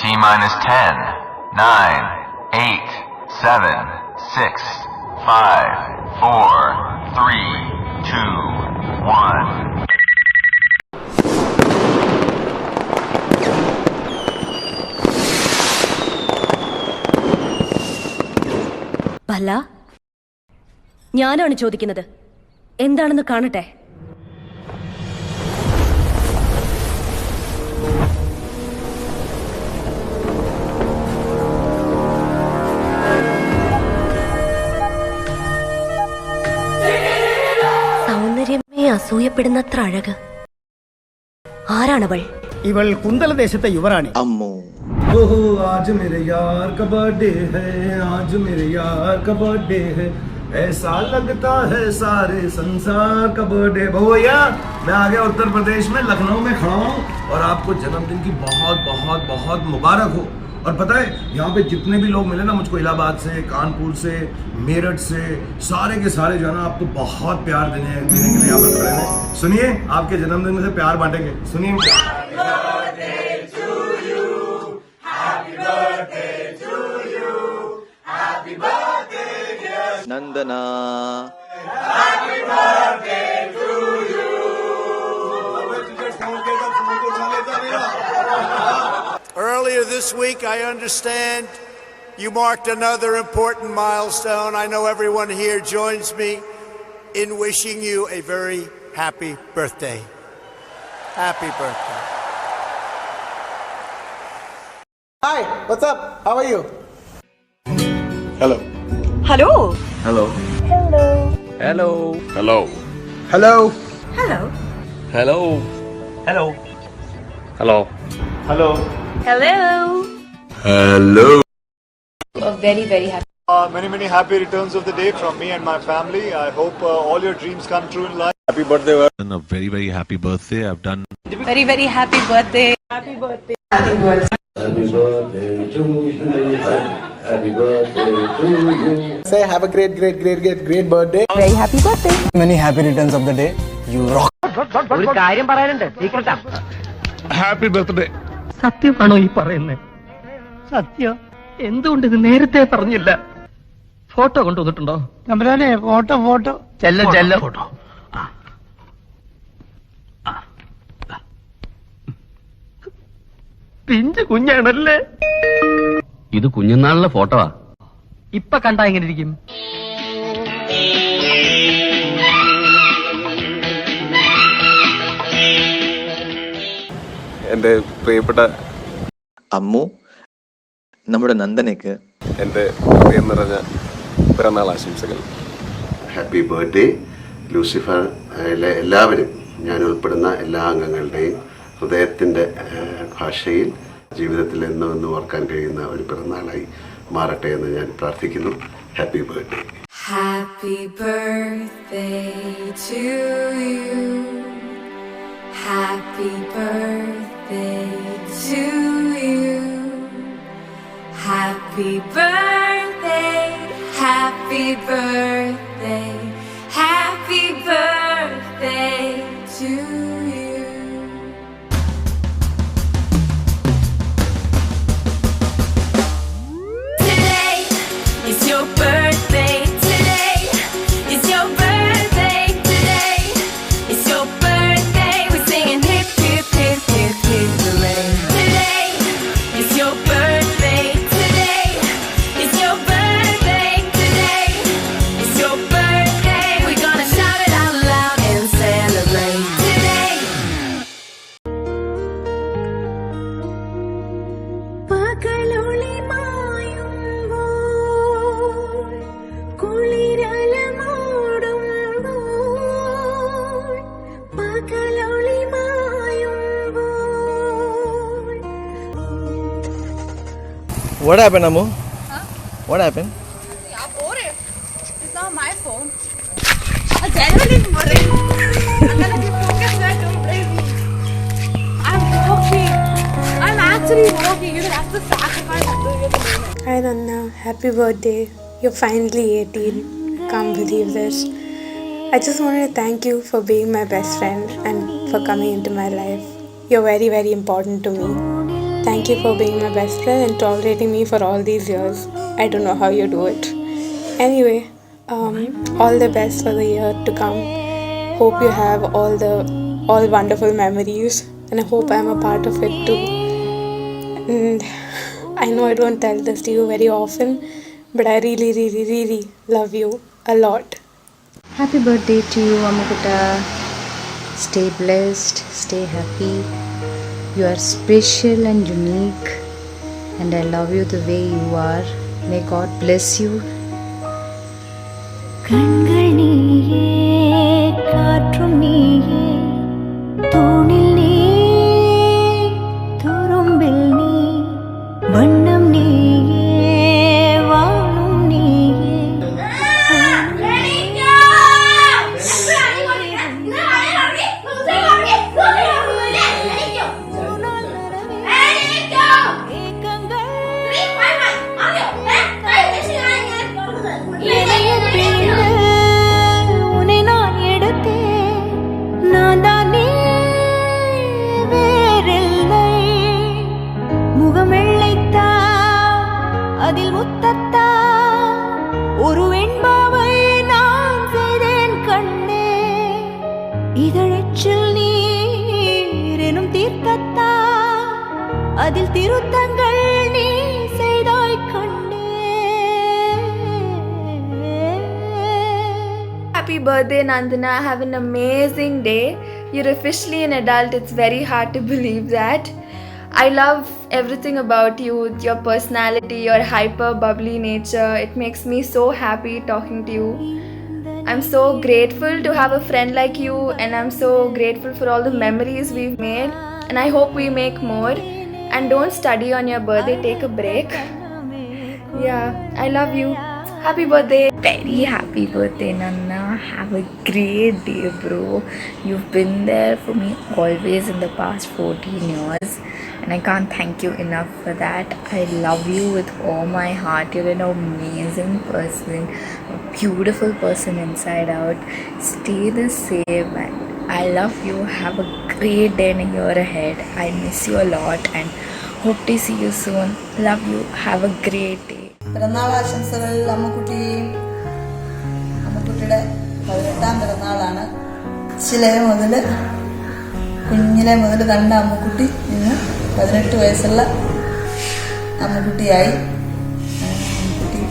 T minus 10, 9, 8, 7, 6, 5, 4, 3, 2, 1. Bhalla, ഞാനാണ് ചോദിക്കുന്നത്. എന്താണെന്ന് കാണട്ടെ. സൗന്ദര്യമേ അസൂയപ്പെടുന്നത്ര അഴക്. ആരാണവൾ? ഇവൾ കുന്തളദേശത്തെ യുവറാണി. അമ്മോ, ओहो आज मेरे यार का बर्थडे है, आज मेरे यार का बर्थडे है, ऐसा लगता है सारे संसार का बर्थडे। भैया मैं आ गया उत्तर प्रदेश में, लखनऊ में खड़ा हूँ और आपको जन्मदिन की बहुत बहुत बहुत मुबारक हो। और पता है यहाँ पे जितने भी लोग मिले ना मुझको, इलाहाबाद से, कानपुर से, मेरठ से, सारे के सारे जो है ना आपको बहुत प्यार देने के लिए यहाँ पर खड़े हैं। सुनिए, आपके जन्मदिन में से प्यार बांटेंगे, सुनिए। Nandana. Earlier this week, I understand you marked another important milestone. I know everyone here joins me in wishing you a very happy birthday. Happy birthday. Hi, what's up? How are you? Hello. Hello. Hello. Hello. Hello. Hello. Hello. Hello. Hello. Hello. Hello. Hello. A very very happy. Many happy returns of the day from me and my family. I hope all your dreams come true in life. Happy birthday. A very happy birthday. I've done Very very happy birthday. Happy birthday. Happy birthday. Happy birthday to you. Happy birthday to you. Say have a great birthday. Very happy birthday. Many happy returns of the day. You rock. ഒരു കാര്യം പറയാനുണ്ട്. സീക്രട്ടാ. happy birthday. സത്യമാണോ ഈ പറയുന്നത്? സത്യം. എന്തുകൊണ്ട് ഇത് നേരത്തെ പറഞ്ഞില്ല? ഫോട്ടോ കൊണ്ടുവന്നിട്ടുണ്ടോ? തമ്പുരാനെ ഫോട്ടോ. ചെല്ല ഫോട്ടോ. പിഞ്ച് കുഞ്ഞാണല്ലേ? ഇത് കുഞ്ഞുനാളിലെ ഫോട്ടോവാ. ഇപ്പൊ കണ്ടാ എങ്ങനെ ഇരിക്കും? എൻ്റെ പ്രിയപ്പെട്ട അമ്മു, നമ്മുടെ നന്ദനയ്ക്ക് എൻ്റെ പ്രിയം നിറഞ്ഞ പിറന്നാൾ ആശംസകൾ. Happy birthday Lucifer. എല്ലാവരും, ഞാൻ ഉൾപ്പെടുന്ന എല്ലാ അംഗങ്ങളുടെയും ഹൃദയത്തിൻ്റെ ഭാഷയിൽ ജീവിതത്തിൽ എന്നും ഓർക്കാൻ കഴിയുന്ന ഒരു പിറന്നാളായി മാറട്ടെ എന്ന് ഞാൻ പ്രാർത്ഥിക്കുന്നു. Happy birthday. Happy birthday to you. Happy birthday to you. Happy birthday. Happy birthday. Happy birthday to you. Today is your birthday. Today is your birthday. Today is your birthday. We're singing hip hip hip hip hip hooray. Today is your birthday. Today is your birthday. Today is your birthday. We're gonna shout it out loud and celebrate today. പകലൊളി മായുമ്പോൾ കുളിരല മൂടുമ്പോൾ പകലൊളി മായുമ്പോൾ. What happened, Ammu? What happened? Yeah, boring. It's not my phone. I'm genuinely boring. I'm gonna be focused there, don't blame me. I'm walking. I'm actually walking. You have to sacrifice and do it. Hi Nanda, happy birthday. You're finally 18. Can't believe this. I just wanted to thank you for being my best friend and for coming into my life. You're very, very important to me. Thank you for being my best friend and tolerating me for all these years. I don't know how you do it. Anyway, all the best for the year to come. Hope you have all wonderful memories, and I hope I'm a part of it too. And I know I don't tell this to you very often, but I really, really, really love you a lot. Happy birthday to you, Ammukutta. Stay blessed, stay happy. You are special and unique, and I love you the way you are. May God bless you. கண்கள் நீயே காற்றும் நீயே தூணில் நீ துரும்பில் நீ வண்ணம் நீயே வாழும் நீயே அதில் முத்தத்தா ஒரு வெண்பாவை நான் செய்தேன் கண்ணே இதழச்சில் நீர் எனும் தீர்த்தத்தா அதில் திருத்தங்கள் நீ செய்தாய் கண்ணே. Happy birthday, Nandana. Have an amazing day. You're officially an adult. It's very hard to believe that. I love everything about you, your personality, your hyper bubbly nature. It makes me so happy talking to you. I'm so grateful to have a friend like you, and I'm so grateful for all the memories we've made, and I hope we make more. And don't study on your birthday, take a break. Yeah, I love you. Happy birthday. Very happy birthday, Nana. Have a great day, bro. You've been there for me always in the past 14 years. And I can't thank you enough for that. I love you with all my heart. You're an amazing person, a beautiful person inside out. Stay the same. I love you. Have a great day and a year ahead. I miss you a lot and hope to see you soon. Love you. Have a great day. പിറന്നാൾ ആശംസകൾ അമ്മുക്കുട്ടി. അമ്മുക്കുട്ടിയുടെ 18ാം പിറന്നാളാണ്. കുഞ്ഞിലെ മുതൽ കണ്ട അമ്മുക്കുട്ടി ഇന്ന് 18 വയസ്സുള്ള അമ്മുക്കുട്ടിയായി. അമ്മുക്കുട്ടിക്ക്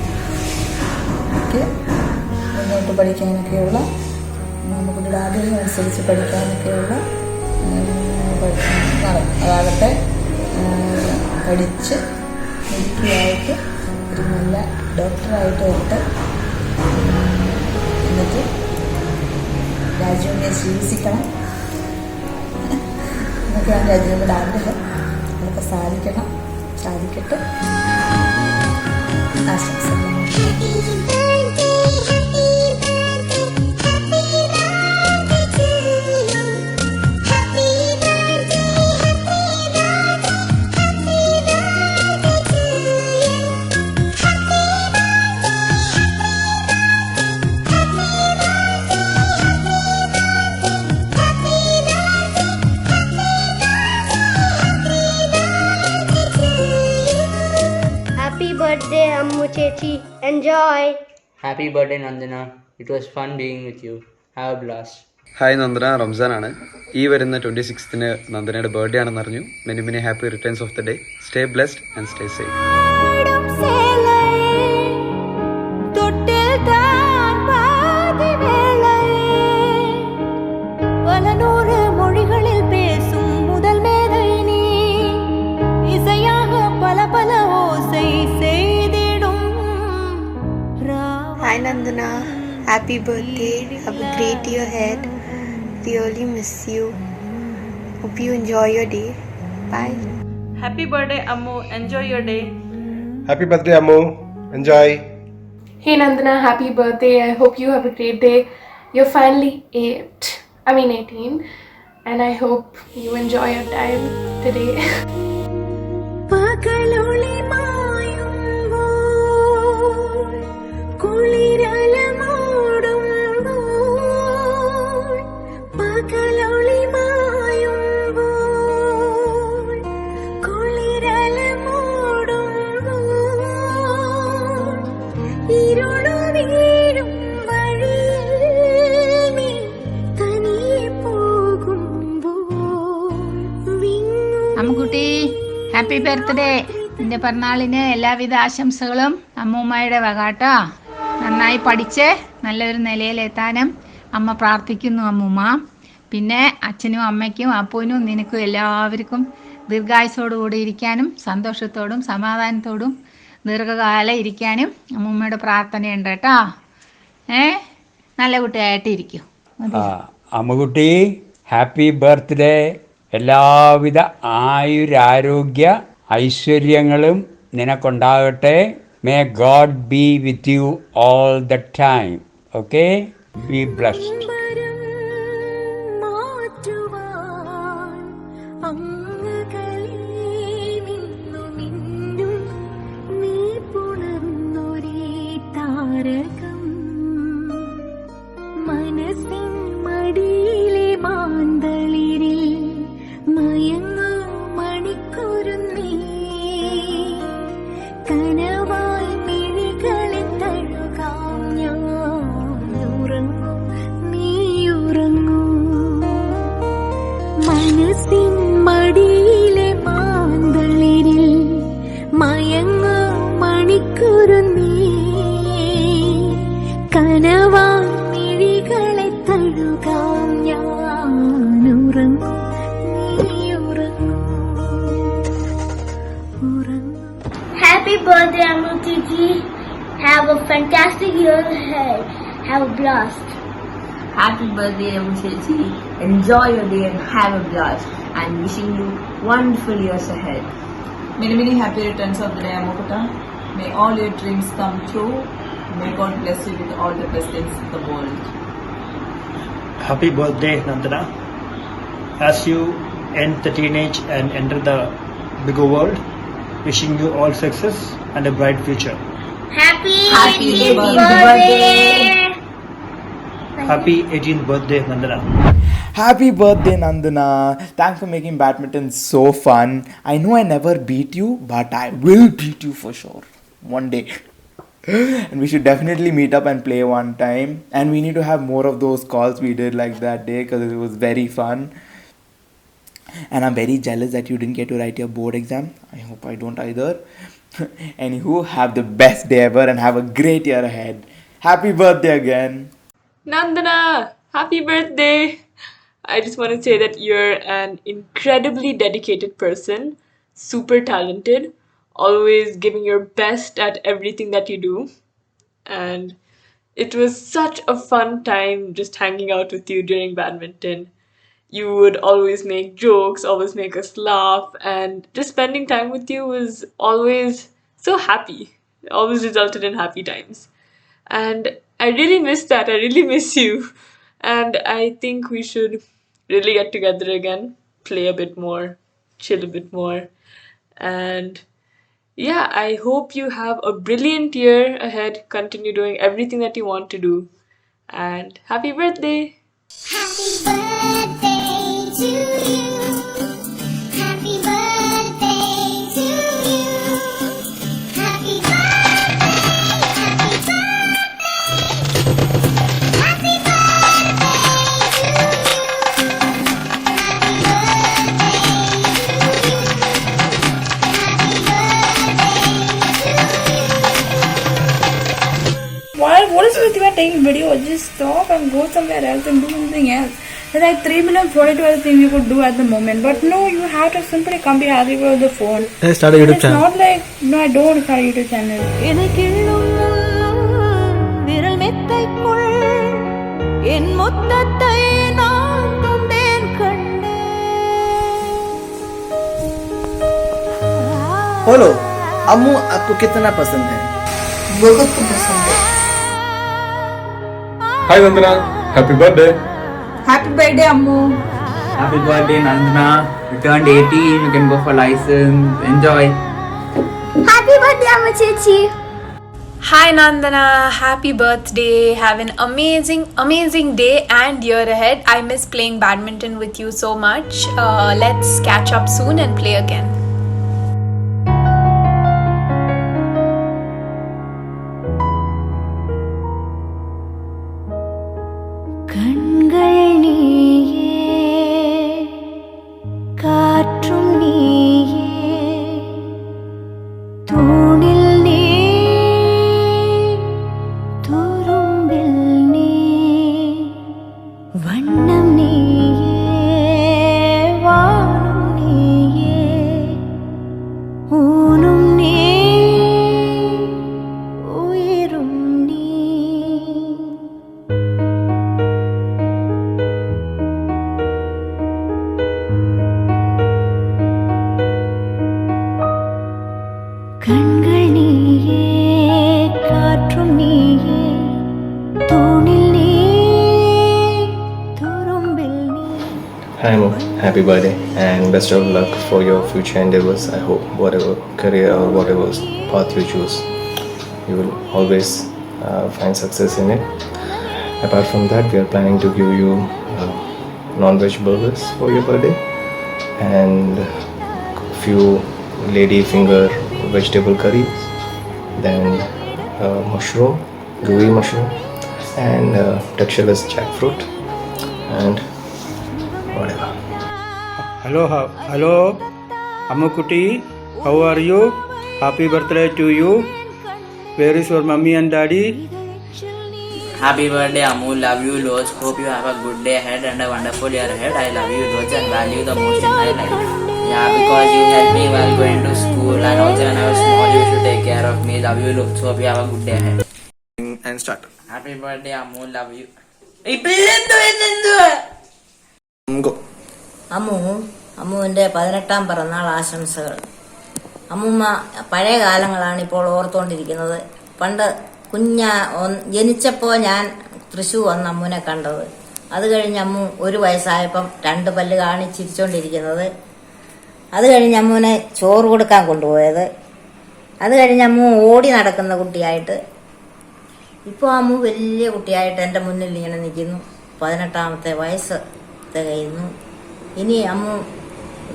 മുന്നോട്ട് പഠിക്കാനൊക്കെയുള്ള അമ്മുക്കുട്ടിയുടെ ആഗ്രഹം അനുസരിച്ച് പഠിക്കാനൊക്കെയുള്ള അതാകട്ടെ പഠിച്ച് മിടുക്കിയായിട്ട് ഒരു നല്ല ഡോക്ടറായിട്ട് വരട്ടെ. എന്നിട്ട് രാജ്യവിനെ ചികിത്സിക്കണം എന്നൊക്കെയാണ് രാജ്യങ്ങളുടെ ആഗ്രഹം. അതൊക്കെ സാധിക്കട്ടെ. ആശംസകൾ. birthday, Ammu Chechi. Enjoy. Happy birthday, Nandana. It was fun being with you. Have a blast. ഹായ് നന്ദന, റംസാനാണ്. ഈ വരുന്ന 26th നന്ദനയുടെ ബർത്ത്ഡേ ആണെന്ന് അറിഞ്ഞു. Many many happy returns of the day. Stay blessed and stay safe. பல நூறு மொழிகளில் பேசும் முதல் மேதை நீ, இசையாக பல பல ஓசை செய்திடும். Hi Nandana, happy birthday. Have a great year ahead. Really miss you. Hope you enjoy your day. Bye. Happy birthday, Ammu. Enjoy your day. Happy birthday, Ammu. Enjoy. Hey Nandana, happy birthday. I hope you have a great day. You're finally 18, and I hope you enjoy your time today. പകലൊളി മായുമ്പോൾ കുളിരല മൂടുമ്പോൾ, പകലൊളി മായുമ്പോൾ കുളിരല birthday. നിന്റെ പിറന്നാളിന് എല്ലാവിധ ആശംസകളും അമ്മൂമ്മയുടെ വകാട്ടോ. നന്നായി പഠിച്ച് നല്ലൊരു നിലയിലെത്താനും അമ്മ പ്രാർത്ഥിക്കുന്നു അമ്മൂമ്മ. പിന്നെ അച്ഛനും അമ്മയ്ക്കും അപ്പൂനും നിനക്കും എല്ലാവർക്കും ദീർഘായുസോടുകൂടി ഇരിക്കാനും സന്തോഷത്തോടും സമാധാനത്തോടും ദീർഘകാലം ഇരിക്കാനും അമ്മൂമ്മയുടെ പ്രാർത്ഥനയുണ്ട് കേട്ടോ. നല്ല കുട്ടിയായിട്ട് ഇരിക്കും. Ammukutti, happy birthday. എല്ലാവിധ ആയുരാരോഗ്യ ഐശ്വര്യങ്ങളും നിനക്കുണ്ടാകട്ടെ. May God be with you all the time. Okay, be blessed. മനസ്സിൻ മടിയിലെ മാന്തളിരിൽ മയങ്ങു മണിക്കൂറുന്നീ കനവായി മിഴികളെ തഴുകാം ഞാൻ ഉറങ്ങും നീയുറങ്ങൂ മനസ്സിൻ മടിയിലെ മാന്തളിരിൽ മയങ്ങു മണിക്കൂറുന്നീ കനവായി മിഴികളെ തഴുകാം ഞാൻ ഉറങ്ങും നീയുറങ്ങൂ. Happy birthday, Amruti ji. Have a fantastic year ahead. Have a blast. Happy birthday, Amruti ji. Enjoy your day and have a blast. And wishing you wonderful years ahead. Many, many happy returns of the day, Amukutta. May all your dreams come true. May God bless you with all the best things in the world. Happy birthday, Nandana. As you end the teenage and enter the bigger world, wishing you all success and a bright future. Happy 18th birthday. Happy 18th birthday, Nandana. Happy birthday, Nandana. Thanks for making badminton so fun. I know I never beat you, but I will beat you for sure. One day. And we should definitely meet up and play one time. And we need to have more of those calls we did like that day because it was very fun. And I'm very jealous that you didn't get to write your board exam. I hope I don't either. Anywho, have the best day ever and have a great year ahead. Happy birthday again. Nandana, happy birthday. I just want to say that you're an incredibly dedicated person, super talented, always giving your best at everything that you do. And it was such a fun time just hanging out with you during badminton. You would always make jokes, always make us laugh, and just spending time with you was always so happy. It always resulted in happy times. And I really miss that. I really miss you. And I think we should really get together again, play a bit more, chill a bit more. And yeah, I hope you have a brilliant year ahead. Continue doing everything that you want to do. And happy birthday! Happy birthday to you. Happy birthday to you. Happy birthday, happy birthday. Happy birthday to you. Happy What is with you taking video? Just stop and go somewhere else and do something else. There's like 3 million 42 other things you could do at the moment. But no, you have to simply come be happy with the phone. Hey, start a YouTube it's channel. Not like, no, I don't want to start a YouTube channel. விரல் மெத்தைக்குள் என் முத்தத்தை நான் தந்தேன் கண்ணே. बोलो, अम्मू आपको कितना पसंद है? बहुत पसंद है. Hi Nandana, happy birthday. Happy birthday, Ammu. Happy birthday, Nandana. You turned 18, you can go for license. Enjoy. Happy birthday, Amma Chechi. Hi Nandana, happy birthday. Have an amazing day and year ahead. I miss playing badminton with you so much. Let's catch up soon and play again. கண்கள் நீயே காற்றும் நீயே கண்கள் நீயே காற்றும் நீயே தூணில் நீ துரும்பில் நீ. Hi Mo, happy birthday and best of luck for your future endeavors. I hope whatever career or whatever path you choose, you will always find success in it. Apart from that, we are planning to give you non-veg burgers for your birthday and few lady finger vegetable curries, then mushroom, gooey mushroom, and textureless jackfruit, and whatever. Hello, Ammukutti, how are you? Happy birthday to you. Where is your mommy and daddy? Happy birthday, Ammu. Love you loads. Hope you have a good day ahead and a wonderful year ahead. I love you loads and value the most in my life. Yeah, because you helped me while going to school and also when I was small, you should take care of me. Love you loads. Hope you have a good day ahead. And start. Happy birthday, Ammu. Love you. Go. അമ്മുവിൻ്റെ 18ാം പിറന്നാൾ ആശംസകൾ. അമ്മുമ്മ പഴയ കാലങ്ങളാണ് ഇപ്പോൾ ഓർത്തുകൊണ്ടിരിക്കുന്നത്. പണ്ട് ജനിച്ചപ്പോൾ ഞാൻ തൃശ്ശൂർ വന്ന് അമ്മുവിനെ കണ്ടത്. അത് കഴിഞ്ഞ് അമ്മു 1 വയസ്സായപ്പം 2 പല്ല് കാണിച്ചിരിച്ചുകൊണ്ടിരിക്കുന്നത്. അത് കഴിഞ്ഞ് അമ്മുവിനെ ചോറ് കൊടുക്കാൻ കൊണ്ടുപോയത്. അത് കഴിഞ്ഞ് അമ്മു ഓടി നടക്കുന്ന കുട്ടിയായിട്ട് ഇപ്പോൾ അമ്മു വലിയ കുട്ടിയായിട്ട് എൻ്റെ മുന്നിൽ ഇങ്ങനെ നിൽക്കുന്നു. 18ാമത്തെ വയസ്സ് തികയുന്നു. ഇനി അമ്മു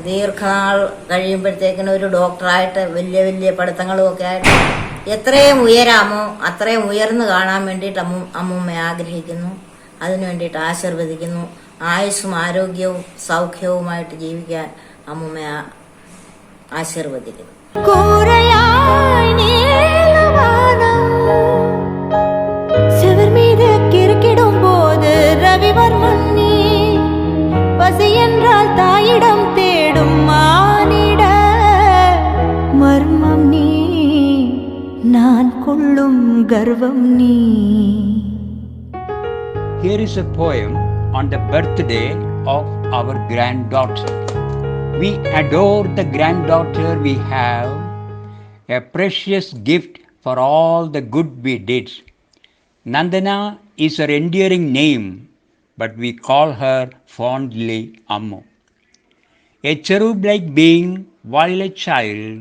ദീർഘനാൾ കഴിയുമ്പോഴത്തേക്കിന് ഒരു ഡോക്ടറായിട്ട് വലിയ വലിയ പഠിത്തങ്ങളും ഒക്കെ ആയിട്ട് എത്രയും ഉയരാമോ അത്രയും ഉയർന്നു കാണാൻ വേണ്ടിയിട്ട് അമ്മൂമ്മയെ ആഗ്രഹിക്കുന്നു. അതിനു വേണ്ടിയിട്ട് ആശീർവദിക്കുന്നു. ആയുസ്സും ആരോഗ്യവും സൗഖ്യവുമായിട്ട് ജീവിക്കാൻ അമ്മൂമ്മയെ ആശീർവദിക്കുന്നു. செவர் மீது கிறுக்கிடும் போது ரவிவர்மன் நீ பசி என்றால் தாயிடம் தேடும் மானிட மர்மம் நீ நான் கொள்ளும் கர்வம் நீ. Here is a poem on the birthday of our granddaughter. We adore the granddaughter we have, a precious gift for all the good we did. Nandana is her endearing name, but we call her fondly Ammu. A cherub-like being while a child,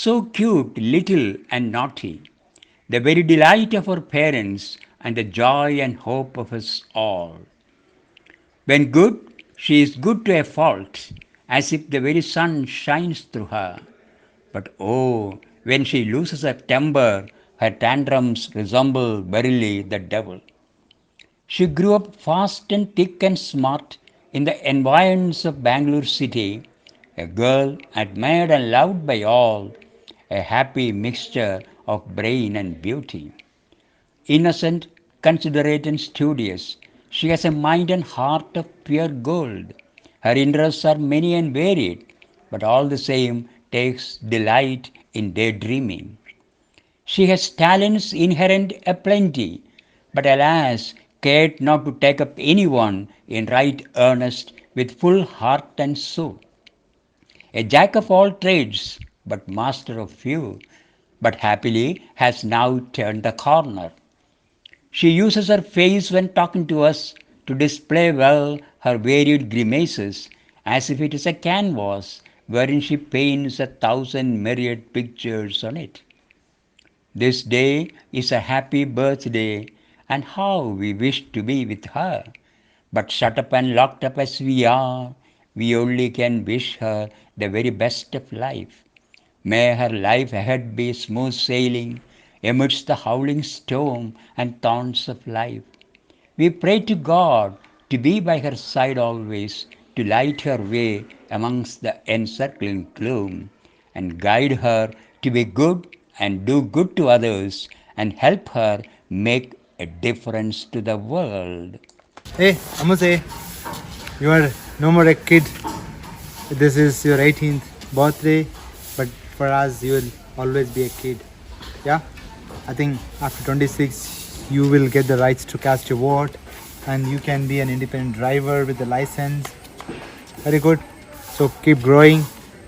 so cute, little and naughty, the very delight of our parents and the joy and hope of us all. When good, she is good to a fault, as if the very sun shines through her. But oh, when she loses her temper, her tantrums resemble verily the devil. She grew up fast and thick and smart in the environs of Bangalore city, a girl admired and loved by all, a happy mixture of brain and beauty. Innocent, considerate and studious, she has a mind and heart of pure gold. Her interests are many and varied, but all the same takes delight in daydreaming. She has talents inherent aplenty, but alas, cared not to take up anyone in right earnest with full heart and soul. A jack of all trades, but master of few, but happily has now turned the corner. She uses her face when talking to us to display well her varied grimaces, as if it is a canvas wherein she paints 1,000 myriad pictures on it. This day is a happy birthday, and how we wish to be with her. But shut up and locked up as we are, we only can wish her the very best of life. May her life ahead be smooth sailing amidst the howling storm and thorns of life. We pray to God to be by her side always, to light her way amongst the encircling gloom, and guide her to be good and do good to others, and help her make a difference to the world. Hey, Amuse, you are no more a kid. This is your 18th birthday, but for us, you will always be a kid. Yeah? I think after 26, you will get the rights to cast your vote, and you can be an independent driver with a license. Very good. So keep growing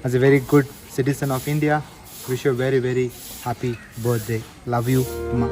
as a very good citizen of India. wish you a very, very happy birthday. Love you, Amma.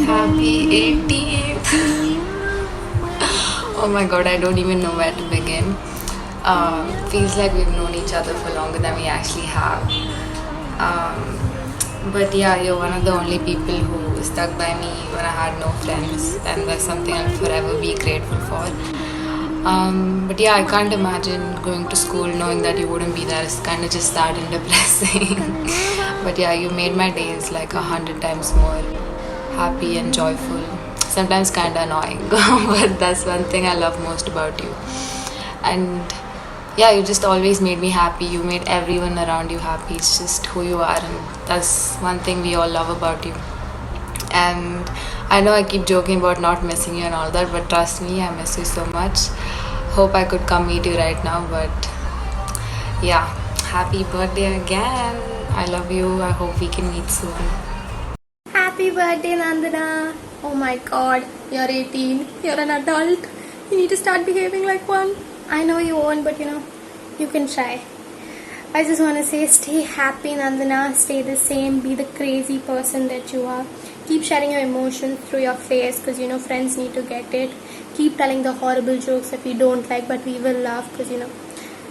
Happy 18th. Oh my god, I don't even know where to begin. Feels like we've known each other for longer than we actually have. But yeah, you're one of the only people who stuck by me when I had no friends, and that's something I'll forever be grateful for. But yeah, I can't imagine going to school knowing that you wouldn't be there. It's kind of just sad and depressing. But yeah, you made my days like 100 times more happy and joyful. Sometimes kind of annoying, but that's one thing I love most about you. And yeah, you just always made me happy. You made everyone around you happy. It's just who you are, and that's one thing we all love about you. And I know I keep joking about not missing you and all that, but trust me, I miss you so much. Hope I could come meet you right now, but yeah, happy birthday again. I love you. I hope we can meet soon. Happy birthday, Nandana. Oh my god, you're 18. You're an adult. You need to start behaving like one. I know you won't, but you can try. I just want to say, stay happy, Nandana. Stay the same. Be the crazy person that you are. Keep sharing your emotions through your face, because friends need to get it. Keep telling the horrible jokes that we don't like, but we will laugh, because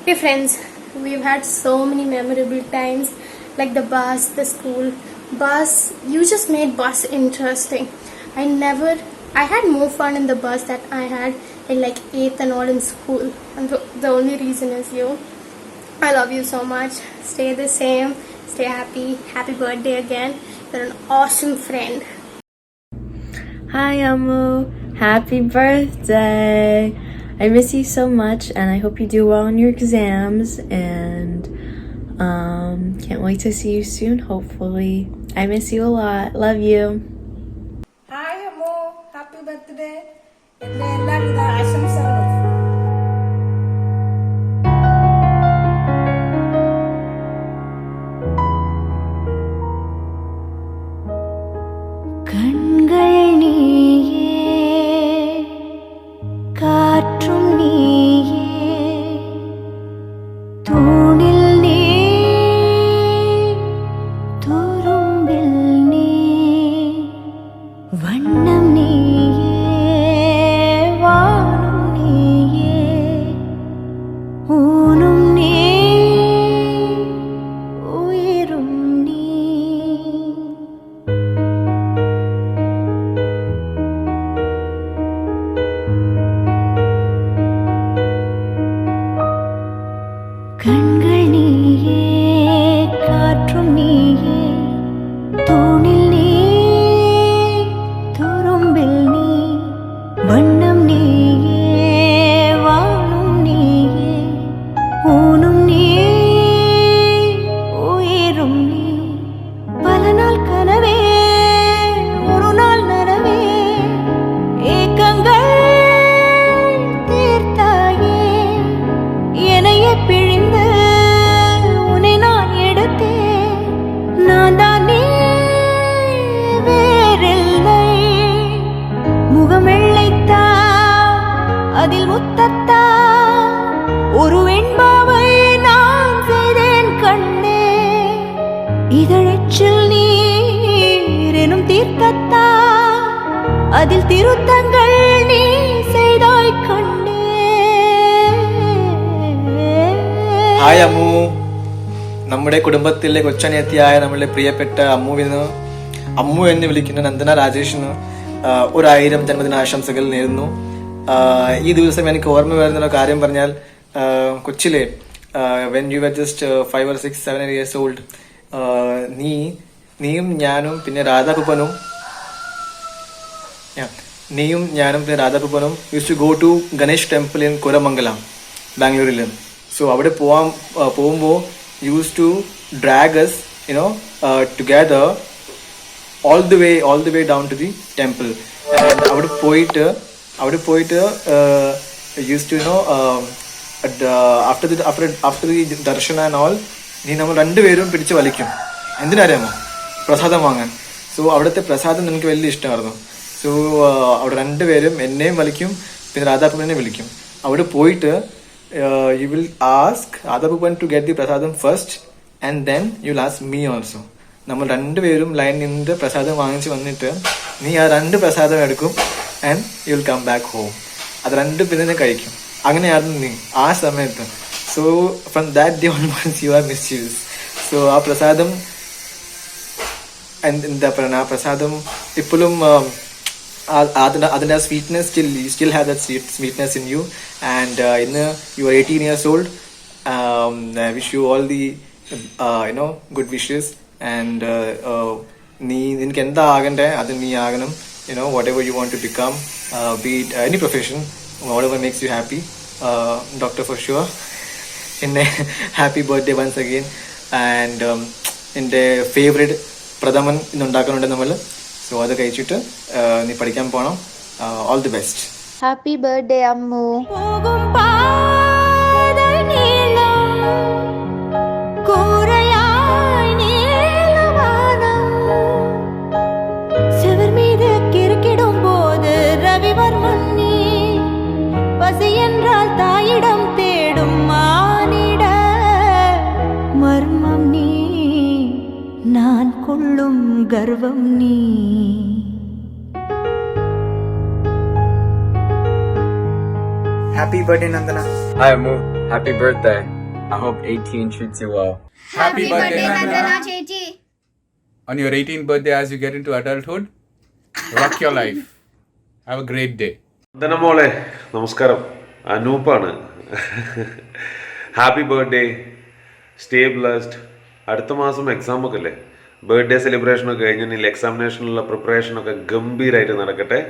we're friends. We've had so many memorable times, like the bus, the school bus. You just made bus interesting. I had more fun in the bus that I had in like 8th and all in school, and the only reason is you. I love you so much. Stay the same. Stay happy. Happy birthday again. You're an awesome friend. Hi, Amu. Happy birthday. I miss you so much, and I hope you do well in your exams, and can't wait to see you soon, hopefully. I miss you a lot. Love you. Hi, Amu. Happy birthday. എല്ലാവിധ ആശംസകളും. கண்கள் நீயே, காற்றும் நீயே, தூணில் நீ, துரும்பில் நீ, வண்ணம் நீயே, வானும் நீயே, ஊனும் நீ, உயிரும் நீ. கண்கள் நீயே, காற்றும் நீயே, தூணில் நீ, துரும்பில் நீ, வண்ணம் நீயே, வானும் நீயே, ஊனும் நீ, உயிரும் நீ. பல நாள் கனவே, ஒரு நாள் நனவே, ஏக்கங்கள் தீர்த்தாயே, என்னையே பிழிந்து உன்னை நான் எடுத்தேன். நான் தான் நீ, வேறில்லை. முகம் வெள்ளைத்தா, அதில் முத்தத்தா, ஒரு வெண்பாவை நான் செய்தேன் கண்ணே. இதழச்சில் நீர் எனும் தீர்த்தத்தா, அதில் திருத்தங்கள் நீ செய்தாய் கண்ணே. ഹായ് അമ്മു. നമ്മുടെ കുടുംബത്തിലെ കൊച്ചനിയത്തിയായ നമ്മളുടെ പ്രിയപ്പെട്ട അമ്മുവിന്, അമ്മു എന്ന് വിളിക്കുന്ന നന്ദന രാജേഷിന് 1000 ജന്മദിനാശംസകൾ നേരുന്നു. ഈ ദിവസം എനിക്ക് ഓർമ്മ വരുന്ന കാര്യം പറഞ്ഞാൽ കൊച്ചിലെ when you are just 5 or 6, 7 years old, നീയും ഞാനും പിന്നെ രാധാപപ്പനും use to go to Ganesh temple in Koramangala, ബാംഗ്ലൂരിൽ. സോ അവിടെ പോകുമ്പോൾ use to drag us together all the way down to the temple. And അവിടെ പോയിട്ട് used to after the darshan and all, നമ്മൾ രണ്ടുപേരും പിടിച്ച് വലിക്കും. എന്തിനറിയാമോ? പ്രസാദം വാങ്ങാൻ. സോ അവിടുത്തെ പ്രസാദം എനിക്ക് വലിയ ഇഷ്ടമായിരുന്നു. സോ അവിടെ രണ്ടുപേരും എന്നെയും വലിക്കും, പിന്നെ രാധാപൂപ്പനെ വിളിക്കും. അവിടെ പോയിട്ട് you will ask Radhapupan to get the prasadam first and then you'll ask me also. നമ്മൾ രണ്ടുപേരും ലൈൻ നിന്ന് പ്രസാദം വാങ്ങിച്ച് വന്നിട്ട് നീ ആ 2 പ്രസാദം എടുക്കും and you'll come back home. അത് 2 പിന്നെ കഴിക്കും. അങ്ങനെയായിരുന്നു നീ ആ സമയത്ത്. So from that day onwards you are misuse. So ആ പ്രസാദം എന്താ പറയുക, ആ പ്രസാദം ഇപ്പോഴും അതിൻ്റെ ആ sweetness still have that sweetness in you. And ഇന്ന് you are 18 years old. I wish you all the good wishes. And നിനക്ക് എന്താ ആകണ്ടേ അത് നീ ആകണം. Whatever you want to become, be it any profession, whatever makes you happy. Doctor for sure. പിന്നെ happy birthday once again. And എൻ്റെ favourite പ്രഥമൻ ഇന്ന് ഉണ്ടാക്കുന്നുണ്ട് നമ്മൾ. സോ അത് കഴിച്ചിട്ട് നീ പഠിക്കാൻ പോകണം. All the best. Happy birthday Ammu. தாயிடம் தேடும் மானிட மர்மம் நீ, நான் கொள்ளும் கர்வம் நீ. Happy birthday, Nandana. Hi, Amu. Happy birthday. I hope 18 treats you well. Happy birthday, Nandana Chechi. On your 18th birthday, as you get into adulthood, rock your life. Have a great day. Nandana മോളെ നമസ്കാരം, അനൂപാണ്. Happy birthday, stay blessed. അടുത്ത മാസം എക്സാമൊക്കെ അല്ലേ, birthday സെലിബ്രേഷനൊക്കെ കഴിഞ്ഞാൽ എക്സാമിനേഷനുള്ള പ്രിപ്പറേഷനൊക്കെ ഗംഭീരമായിട്ട് നടക്കട്ടെ.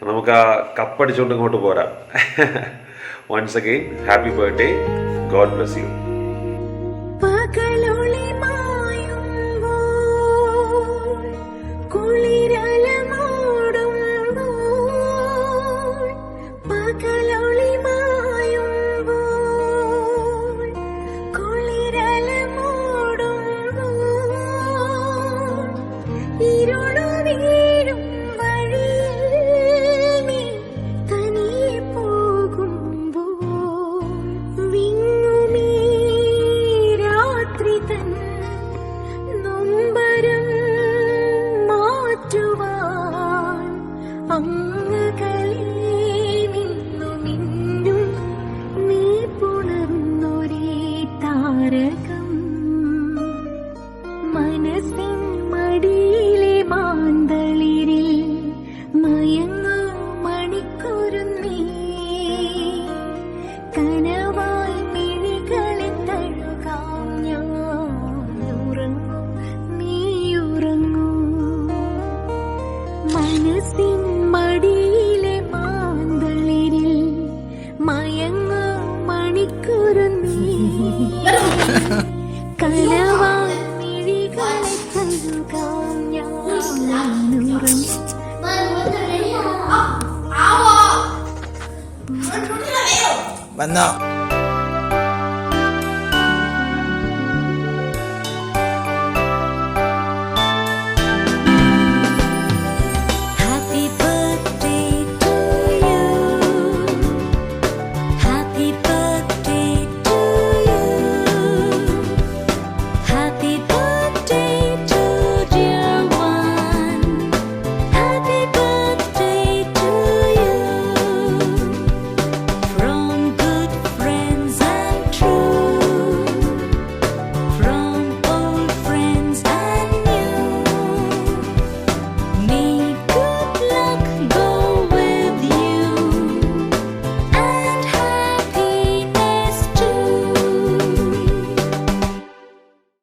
നമുക്ക് ആ കപ്പടിച്ചുകൊണ്ട് ഇങ്ങോട്ട് പോരാം. Once again happy birthday. God bless you. വന്നോ?